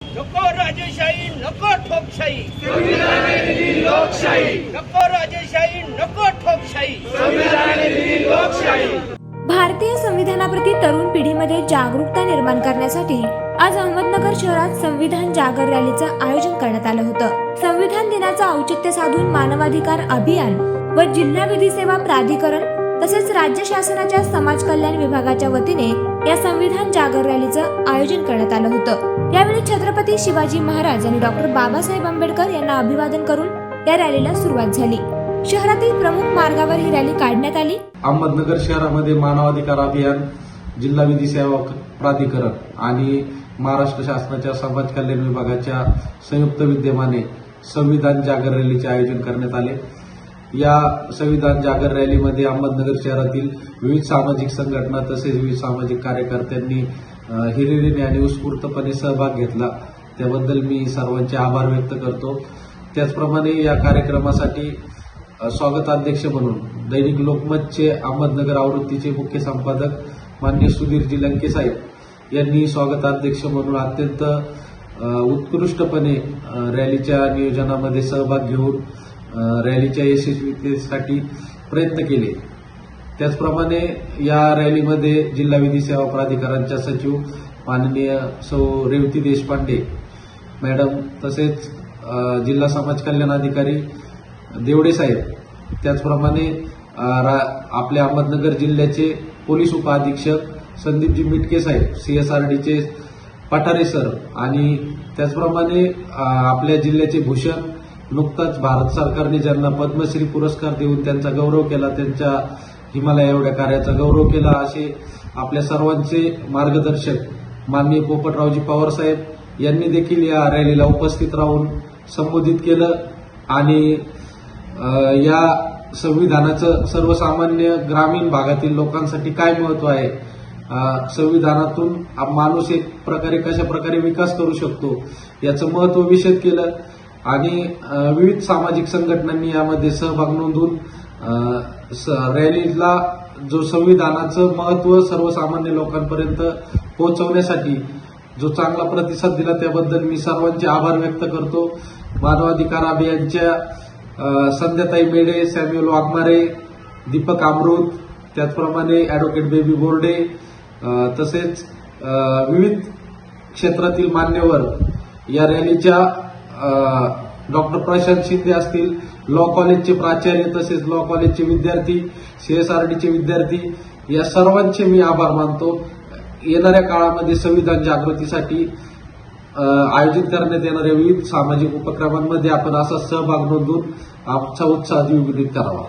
नको राजेशाही, नको ठोकशाही, संविधानाने दिली लोकशाही, नको राजेशाही, नको ठोकशाही, संविधानाने दिली लोकशाही। भारतीय संविधानाप्रती तरुण पिढीमध्ये जागरूकता निर्माण करण्यासाठी आज अहमदनगर शहरात संविधान जागर रॅलीचं आयोजन करण्यात आलं होतं। संविधान दिनाचं औचित्य साधून मानवाधिकार अभियान व जिल्हा विधी सेवा प्राधिकरण तसेच राज्य शासनाच्या समाज कल्याण विभागाच्या वतीने या संविधान जागर रॅलीचं आयोजन करण्यात आलं होतं। यावेळी छत्रपती शिवाजी महाराज आणि डॉक्टर बाबासाहेब आंबेडकर यांना अभिवादन करून या रॅलीला सुरुवात झाली। शहरातील प्रमुख मार्गावर ही रॅली काढण्यात आली। अहमदनगर शहरामध्ये मानवाधिकार अभियान, जिल्हा विधी सेवा प्राधिकरण आणि महाराष्ट्र शासनाच्या समाज कल्याण विभागाच्या संयुक्त विद्यमाने संविधान जागर रॅलीचे आयोजन करण्यात आले। या संविधान जागर रॅलीमध्ये अहमदनगर शहरातील विविध सामाजिक संघटना तसेच विविध सामाजिक कार्यकर्त्यांनी हिरिरीने आणि उत्स्फूर्तपणे सहभाग घेतला, त्याबद्दल मी सर्वांचे आभार व्यक्त करतो। त्याचप्रमाणे या कार्यक्रमासाठी स्वागताध्यक्ष म्हणून दैनिक लोकमतचे अहमदनगर आवृत्तीचे मुख्य संपादक माननीय सुधीरजी लंके साहेब यांनी स्वागताध्यक्ष म्हणून अत्यंत उत्कृष्टपणे रॅलीच्या नियोजनामध्ये सहभाग घेऊन रॅलीच्या यशस्वीतेसाठी प्रयत्न केले। त्याचप्रमाणे या रॅलीमध्ये जिल्हा विधी सेवा प्राधिकरणच्या सचिव माननीय सौ रेवती देशपांडे मॅडम तसेच जिल्हा समाज कल्याण अधिकारी देवडे साहेब, त्याचप्रमाणे आपल्या अहमदनगर जिल्ह्याचे पोलीस उपअधीक्षक संदीपजी मिटके साहेब, CSRDचे पठारे सर आणि त्याचप्रमाणे आपल्या जिल्ह्याचे भूषण नुकताच भारत सरकारने ज्यांना पद्मश्री पुरस्कार देऊन त्यांचा गौरव केला, त्यांच्या हिमालया एवढ्या कार्याचा गौरव केला, असे आपल्या सर्वांचे मार्गदर्शक माननीय पोपटरावजी पवार साहेब यांनी देखील या रॅलीला उपस्थित राहून संबोधित केलं आणि या संविधानाचं सर्वसामान्य ग्रामीण भागातील लोकांसाठी काय महत्व आहे, संविधानातून माणूस एक प्रकारे कशा प्रकारे विकास करू शकतो याचं महत्व विशद केलं आणि विविध सामाजिक संघटनांनी यामध्ये सहभाग नोंदवून रॅलीला जो संविधानाचं महत्व सर्वसामान्य लोकांपर्यंत पोहोचवण्यासाठी जो चांगला प्रतिसाद दिला त्याबद्दल मी सर्वांचे आभार व्यक्त करतो। मानवाधिकार अभियानच्या संध्याताई मेढे, सॅम्युअल वाघमारे, दीपक अमृत, त्याचप्रमाणे ॲडव्होकेट बेबी बोर्डे तसेच विविध क्षेत्रातील मान्यवर या रॅलीच्या डॉक्टर प्रशांत शिंदे असतील, लॉ कॉलेजचे प्राचार्य तसेच लॉ कॉलेजचे विद्यार्थी, CSRDचे विद्यार्थी, या सर्वांचे मी आभार मानतो। येणाऱ्या काळामध्ये संविधान जागृतीसाठी आयोजित करण्यात येणाऱ्या विविध सामाजिक उपक्रमांमध्ये आपण असा सहभाग नोंदवून आमचा उत्साह द्विगुणित करावा।